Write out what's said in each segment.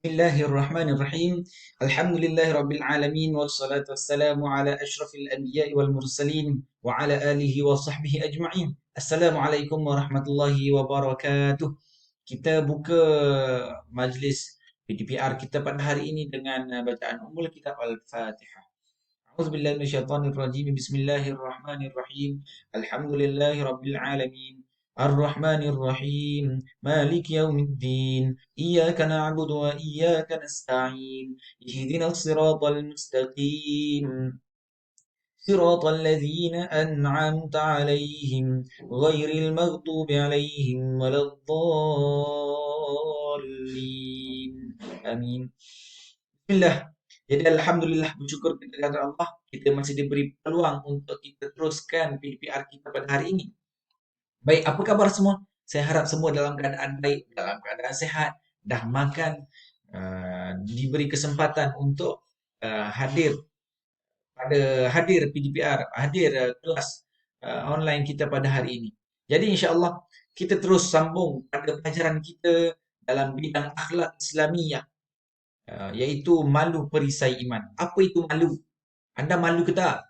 Bismillahirrahmanirrahim. Alhamdulillahi rabbil alamin wassalatu wassalamu ala asyrafil anbiya'i wal mursalin wa ala alihi wa sahbihi ajma'in. Assalamualaikum warahmatullahi wabarakatuh. Kita buka majlis PDPR kita pada hari ini dengan bacaan Ummul Kitab Al-Fatihah. A'udzubillahi minasyaitonir rajim. Bismillahirrahmanirrahim. Alhamdulillahi rabbil alamin. Ar-Rahmanir Rahim. Malik yaumiddin. Iyyaka na'budu wa iyyaka nasta'in. Ihdinas siratal mustaqim. Siratal ladzina an'amta 'alaihim ghairil maghdubi 'alaihim waladdallin. Amin. Bismillah. Jadi Alhamdulillah bersyukur kita kepada Allah, kita masih diberi peluang untuk kita teruskan PDPR kita pada hari ini. Baik, apa kabar semua? Saya harap semua dalam keadaan baik, dalam keadaan sehat, dah makan, diberi kesempatan untuk hadir PDPR, hadir kelas online kita pada hari ini. Jadi insya-Allah kita terus sambung pada pelajaran kita dalam bidang akhlak Islamiyah, iaitu malu perisai iman. Apa itu malu? Anda malu ke tak?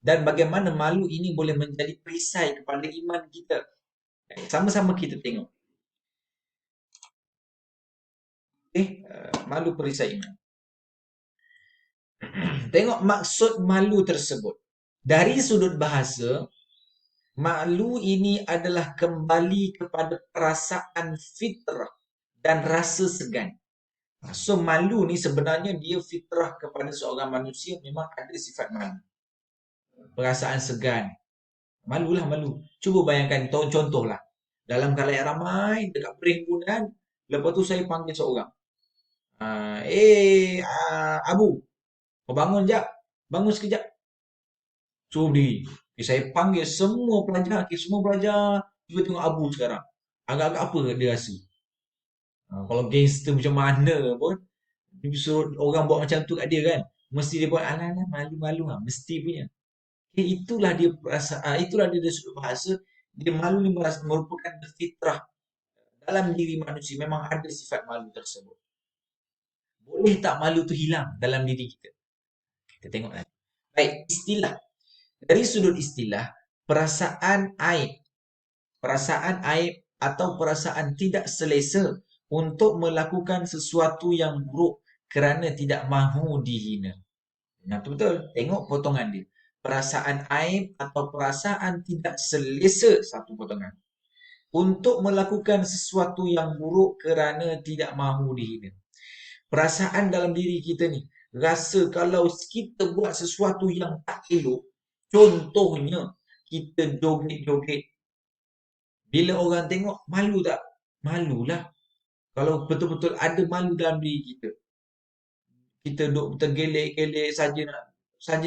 Dan bagaimana malu ini boleh menjadi perisai kepada iman kita? Sama-sama kita tengok. Malu perisai iman. Tengok maksud malu tersebut. Dari sudut bahasa, malu ini adalah kembali kepada perasaan fitrah dan rasa segan. So malu ni sebenarnya dia fitrah kepada seorang manusia, memang ada sifat malu. Perasaan segan. Malulah malu. Cuba bayangkan contohlah. Dalam khalayak ramai dekat perhimpunan, lepas tu saya panggil seorang. Abu, kau bangun jap. Bangun sekejap. Suruh berdiri. Saya panggil semua pelajar. Semua pelajar cuba tengok Abu sekarang. Agak-agak apa dia rasa? Kalau gangster macam mana pun, dia suruh orang buat macam tu kat dia kan. Mesti dia buat alah-alah malu-malu lah. Mesti punya. Itulah dia perasaan, itulah dia dari sudut bahasa. Dia malu ni merupakan fitrah dalam diri manusia. Memang ada sifat malu tersebut. Boleh tak malu tu hilang dalam diri kita? Kita tengok nanti. Baik, istilah. Dari sudut istilah, perasaan aib atau perasaan tidak selesa untuk melakukan sesuatu yang buruk kerana tidak mahu dihina. Nah, betul. Tengok potongan dia. Perasaan aib atau perasaan tidak selesa, satu potongan. Untuk melakukan sesuatu yang buruk kerana tidak mahu dihina. Perasaan dalam diri kita ni, rasa kalau kita buat sesuatu yang tak elok, contohnya kita joget-joget, bila orang tengok, malu tak? Malulah. Kalau betul-betul ada malu dalam diri kita, kita duk tergelek-gelek saja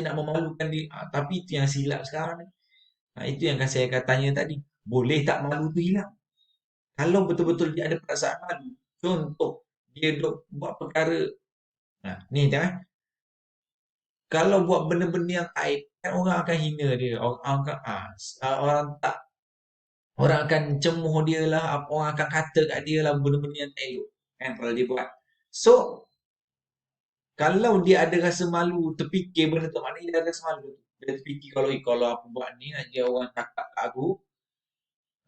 nak memalukan diri. Tapi itu yang silap sekarang ni. Itu yang saya tanya tadi. Boleh tak malu tu hilang? Kalau betul-betul dia ada perasaan malu, contoh dia duk buat perkara. Ni jangan. Kalau buat benda-benda yang aib, kan orang akan hina dia. Orang akan cemuh dia lah, orang akan kata kat dia lah benda-benda yang tak elok. Kan kalau dia buat. So, kalau dia ada rasa malu, terfikir benda tu, maknanya dia ada rasa malu. Dia terfikir kalau aku buat ni, nanti orang cakap kat aku,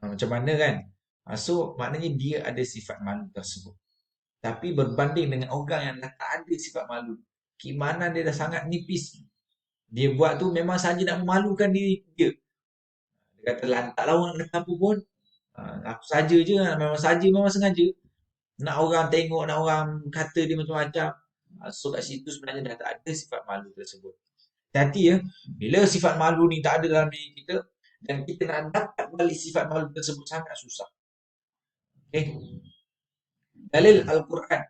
macam mana kan? So, maknanya dia ada sifat malu tersebut. Tapi berbanding dengan orang yang dah tak ada sifat malu, gimana dia dah sangat nipis. Dia buat tu memang saja nak memalukan diri dia. Dia kata lantak lah orang nak kata apa pun. Aku saja je, memang sengaja. Nak orang tengok, nak orang kata dia macam-macam. So kat situ sebenarnya dah tak ada sifat malu tersebut. Hati ya, bila sifat malu ni tak ada dalam diri kita, dan kita nak dapat balik sifat malu tersebut sangat susah. Okay. Dalil Al-Quran.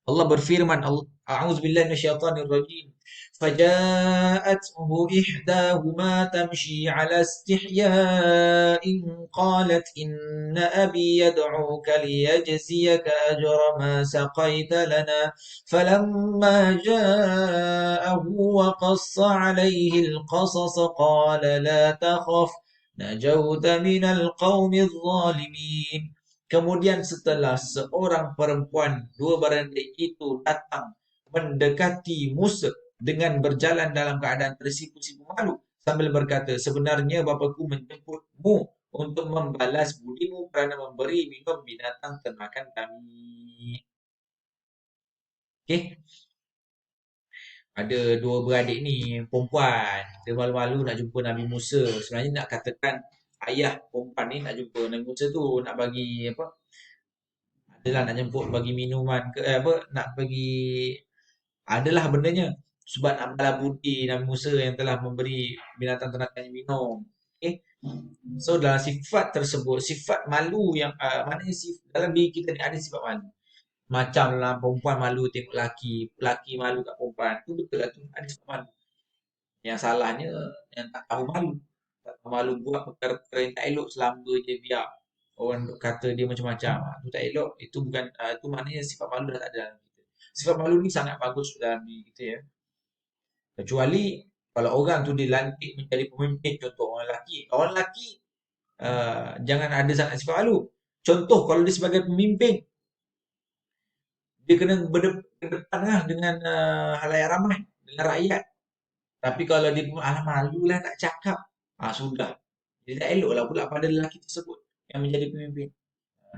Allah berfirman, A'udzubillahi minasyaitonir rajim. فجاءته إحداهما تمشي على استحياء قالت إن أبي يدعوك ليجزيك أجر ما سقيت لنا فلما جاءه وقص عليه القصص قال لا تخف نجوت من القوم الظالمين Kemudian setelah seorang perempuan, dua barangkali itu datang mendekati Musa dengan berjalan dalam keadaan tersipu-sipu malu sambil berkata, sebenarnya bapaku menjemputmu untuk membalas budimu kerana memberi minum binatang ternakan kami. Okey, ada dua beradik ni perempuan, dia malu-malu nak jumpa Nabi Musa. Sebenarnya nak katakan ayah perempuan ni nak jumpa Nabi Musa tu, nak bagi apa, adalah nak jemput bagi minuman ke apa, nak bagi adalah bendanya sebab nak balas budi Nabi Musa yang telah memberi binatang ternakannya minum. Okey. So dalam sifat tersebut, sifat malu yang maknanya dalam diri kita ni ada sifat malu. Macam lah perempuan malu tengok laki, laki malu kat perempuan. Tu betul lah tu, ada sifat malu. Yang salahnya yang tak tahu malu. Tak tahu malu buat perkara-perkara yang tak elok selama je biar orang duk kata dia macam-macam. Tu tak elok. Itu bukan, itu maknanya sifat malu dah tak ada dalam kita. Sifat malu ni sangat bagus dalam diri kita ya. Kecuali kalau orang tu dilantik menjadi pemimpin, contoh orang lelaki. Orang lelaki jangan ada sangat sifat malu. Contoh kalau dia sebagai pemimpin, dia kena berdepan lah dengan halayak ramai, dengan rakyat. Tapi kalau dia pun alah malulah nak cakap. Sudah. Dia tak elok lah pula pada lelaki tersebut yang menjadi pemimpin.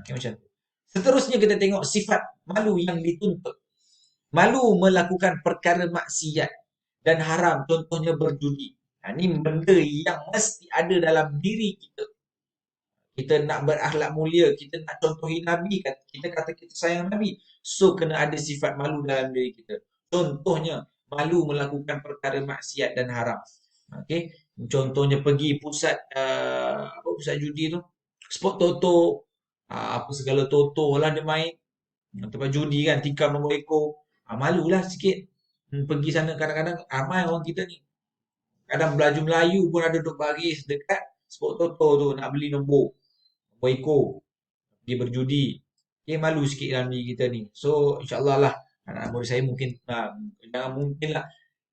Okay, macam tu. Seterusnya kita tengok sifat malu yang dituntut. Malu melakukan perkara maksiat dan haram, contohnya berjudi. Ini benda yang mesti ada dalam diri kita. Kita nak berakhlak mulia, kita nak contohi Nabi, kita kata kita sayang Nabi. So, kena ada sifat malu dalam diri kita. Contohnya, malu melakukan perkara maksiat dan haram. Okey, contohnya pergi pusat apa pusat judi tu, spot toto, apa segala toto lah dia main. Tempat judi kan, tikam nombor ekor. Malulah sikit. Pergi sana kadang-kadang ramai orang kita ni. Kadang belaju Melayu pun ada duduk baris dekat spot toto tu nak beli nombor ekor. Pergi berjudi. Okay, malu sikit dalam diri kita ni. So, insyaAllah lah. Anak murid saya mungkin, jangan mungkin lah.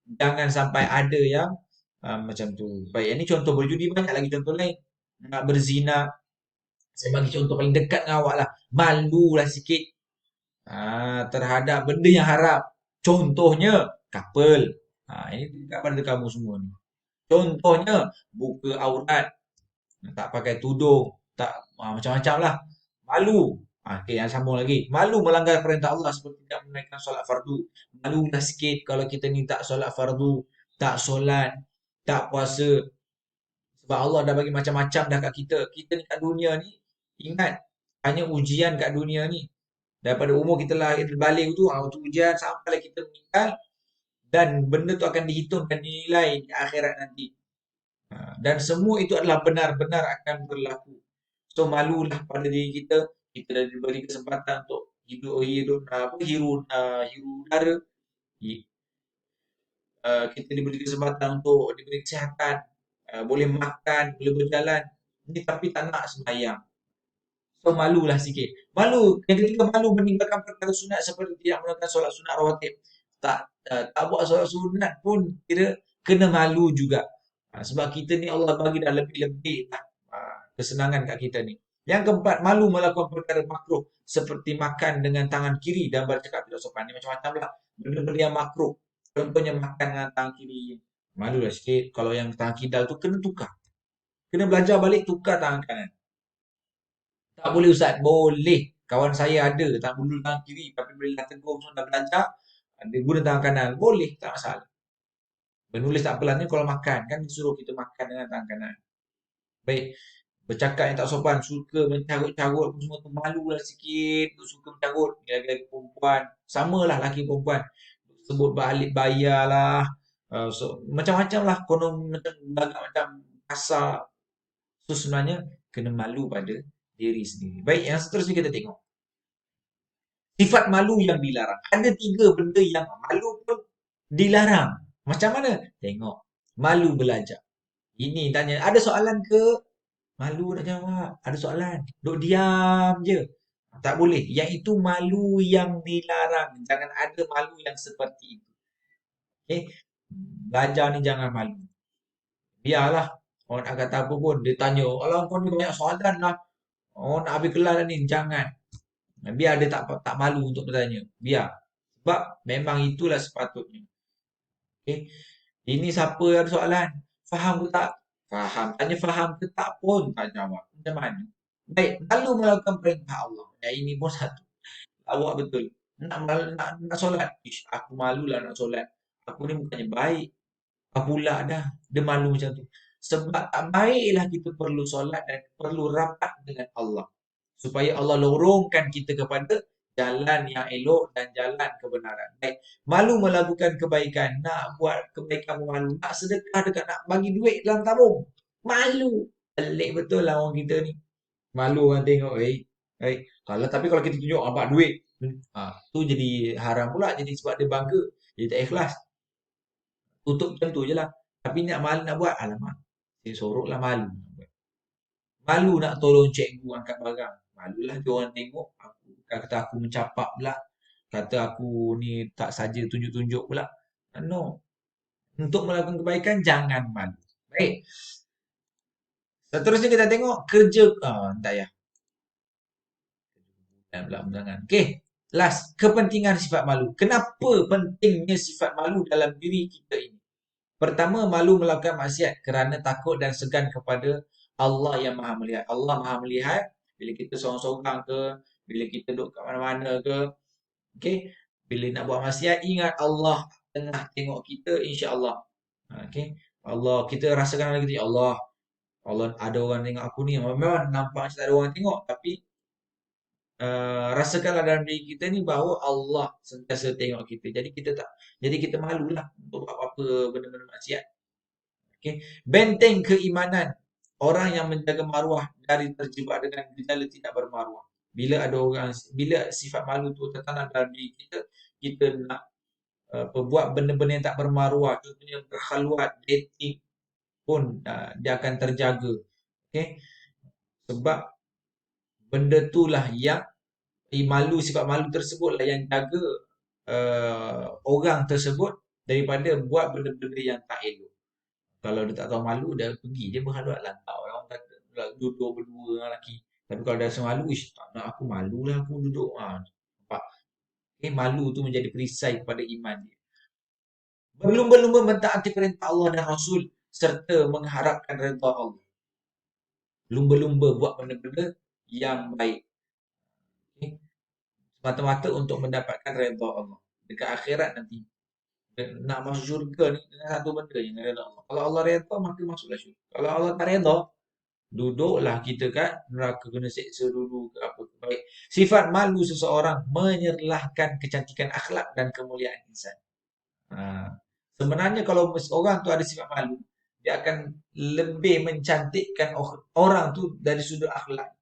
Jangan sampai ada yang macam tu. Baik, ini contoh berjudi, banyak lagi contoh lain. Nak berzina. Saya bagi contoh paling dekat dengan awak lah. Malulah sikit terhadap benda yang haram. Contohnya, couple. Ini dekat pada kamu semua ni. Contohnya, buka aurat. Tak pakai tudung. Tak macam-macam lah. Malu. Okay, yang sambung lagi. Malu melanggar perintah Allah seperti tidak menunaikan solat fardu. Malulah sikit kalau kita ni tak solat fardu, tak solat, tak puasa. Sebab Allah dah bagi macam-macam dah kat kita. Kita ni kat dunia ni, ingat, hanya ujian kat dunia ni. Daripada umur kita lahir balik tu, tu ujian sampailah kita meninggal. Dan benda tu akan dihitung dan dinilai di akhirat nanti. Dan semua itu adalah benar-benar akan berlaku. So malulah pada diri kita. Kita dah diberi kesempatan untuk hidup apa hiru udara. Kita diberi kesempatan untuk diberi kesihatan, boleh makan, boleh berjalan. Ini tapi tak nak sembahyang. So malulah sikit. Malu. Yang ketiga, malu meninggalkan perkara sunat seperti tidak melakukan solat sunat rawatib. Tak buat solat sunat pun kira kena malu juga. Sebab kita ni Allah bagi dah lebih-lebih lah kesenangan kat kita ni. Yang keempat, malu melakukan perkara makruh seperti makan dengan tangan kiri dan bercakap tidak sopan. Ni macam-macam lah. Benda-benda yang makruh. Contohnya makan dengan tangan kiri. Malulah sikit. Kalau yang tangan kidal tu kena tukar. Kena belajar balik tukar tangan kanan. Tak boleh Ustaz. Boleh. Kawan saya ada tak dulu tangan kiri tapi bila dah tegur semua dah belajar dia guna tangan kanan. Boleh, tak masalah. Menulis tak apalah ni kalau makan kan disuruh kita makan dengan tangan kanan. Baik. Bercakap yang tak sopan, suka mencarut-carut pun semua tu malulah sikit, suka mencarut. Lagi-lagi perempuan, samalah laki perempuan. Sebut balik bayar lah. So, macam-macam lah konon macam kasar. So sebenarnya kena malu pada diri sendiri. Baik, yang seterusnya kita tengok. Sifat malu yang dilarang. Ada 3 benda yang malu pun dilarang. Macam mana? Tengok. Malu belajar. Ini tanya, ada soalan ke? Malu nak jawab. Ada soalan. Duk diam je. Tak boleh. Yang itu malu yang dilarang. Jangan ada malu yang seperti itu. Okay? Belajar ni jangan malu. Biarlah. Orang nak kata apa pun. Dia tanya, alah kau ni banyak soalan lah. Oh, nak habis kelas dah ni, jangan. Biar dia tak malu untuk bertanya. Biar. Sebab memang itulah sepatutnya. Okey. Ini siapa yang ada soalan? Faham ke tak? Faham. Tanya faham ke tak pun tak jawab. Macam mana? Baik, malu melakukan perintah Allah. Ya, ini pun satu. Awak betul. Nak solat. Ish, aku malulah nak solat. Aku ni bukannya baik. Apa pula dah. Dia malu macam tu. Sebab tak baiklah kita perlu solat dan perlu rapat dengan Allah. Supaya Allah lorongkan kita kepada jalan yang elok dan jalan kebenaran. Baik. Malu melakukan kebaikan. Nak buat kebaikan malu. Nak sedekah dekat nak bagi duit dalam tabung. Malu. Pelik betul lah orang kita ni. Malu orang tengok. Tapi kalau kita tunjuk abang duit. Tu jadi haram pula. Jadi sebab dia bangga. Dia tak ikhlas. Tutup macam tu je lah. Tapi nak malu nak buat. Alamak. Saya sorok lah malu. Malu nak tolong cikgu angkat barang. Malulah dia orang tengok. Kata aku mencapak pula. Kata aku ni tak saja tunjuk-tunjuk pula. No. Untuk melakukan kebaikan, jangan malu. Baik. Seterusnya kita tengok kerja. Entah ya. Dan pula undangan. Okey. Last. Kepentingan sifat malu. Kenapa pentingnya sifat malu dalam diri kita ini? Pertama, malu melakukan maksiat kerana takut dan segan kepada Allah yang maha melihat. Allah maha melihat bila kita seorang-seorang ke, bila kita duduk kat mana-mana ke. Okey. Bila nak buat maksiat, ingat Allah tengah tengok kita, insya-Allah. Okey. Allah, kita rasakan dalam kita, ya Allah, Allah ada orang tengok aku ni. Memang nampak macam tak ada orang tengok, tapi rasakanlah dalam diri kita ni bahawa Allah sentiasa tengok kita. Jadi kita malulah untuk buat apa benda-benda maksiat. Okey. Benteng keimanan orang yang menjaga maruah dari terjebak dengan gejala tidak bermaruah. Bila sifat malu tu tertanam dalam diri kita, kita nak buat benda-benda yang tak bermaruah, contohnya berkhaluat, dating pun dia akan terjaga. Okey. Sebab benda itulah yang sifat malu tersebutlah yang jaga orang tersebut daripada buat benda-benda yang tak elok. Kalau dia tak tahu malu, dia pergi je berhaluat lantau. Orang kata duduk berdua dengan lelaki. Tapi kalau dia rasa malu, ish, tak nak aku malulah aku duduk. Nampak? Malu tu menjadi perisai kepada iman dia. Berlumba-lumba mentaati perintah Allah dan Rasul serta mengharapkan redha Allah. Lumba-lumba buat benda-benda yang baik. Okay? Semata-mata untuk mendapatkan redha Allah. Dekat akhirat nanti. Nak masuk syurga ni dengan satu benda je, dengan redha Allah. Kalau Allah redha, maka masuklah syurga. Kalau Allah tak redha, duduklah kita kat neraka kena seksa dulu ke apa ke. Baik. Sifat malu seseorang menyerlahkan kecantikan akhlak dan kemuliaan insan. Sebenarnya kalau orang tu ada sifat malu, dia akan lebih mencantikkan orang tu dari sudut akhlak.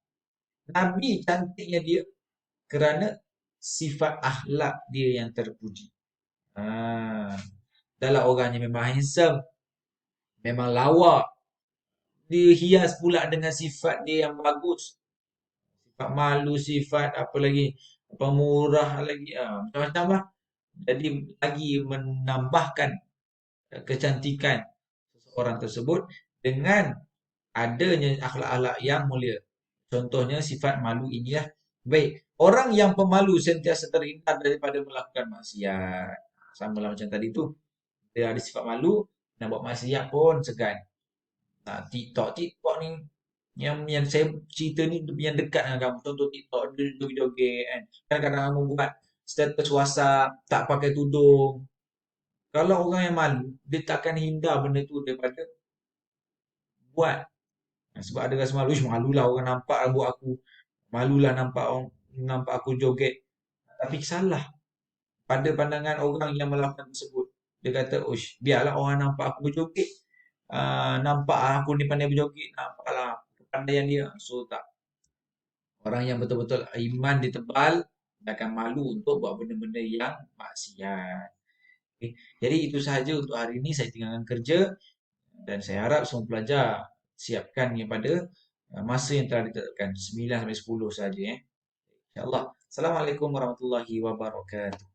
Nabi cantiknya dia kerana sifat akhlak dia yang terpuji. Dalam orangnya memang handsome, memang lawa, dia hias pula dengan sifat dia yang bagus. Sifat malu, sifat apa lagi, pemurah lagi, macam-macam lah. Jadi lagi menambahkan kecantikan seseorang tersebut dengan adanya akhlak-akhlak yang mulia. Contohnya sifat malu inilah. Baik, orang yang pemalu sentiasa terhindar daripada melakukan maksiat. Sama lah macam tadi tu. Dia ada sifat malu, nak buat maksiat pun segan. TikTok ni yang saya cerita ni yang dekat dengan kamu. Contoh TikTok, dia joget-joget kan. Kadang-kadang kamu buat status WhatsApp, tak pakai tudung. Kalau orang yang malu, dia takkan hindar benda tu daripada buat. Sebab ada rasa malu, malulah orang nampak rambut aku. Malulah nampak aku joget. Tapi salah. Pada pandangan orang yang melakukan tersebut. Dia kata, biarlah orang nampak aku berjoget. Nampak aku ni pandai berjoget. Nampaklah kepandaian dia. So tak. Orang yang betul-betul iman dia tebal, dia akan malu untuk buat benda-benda yang maksiat. Okay. Jadi itu sahaja untuk hari ini. Saya tinggalkan kerja. Dan saya harap semua pelajar siapkan pada masa yang telah ditetapkan 9 sampai 10 saja. InsyaAllah. Assalamualaikum warahmatullahi wabarakatuh.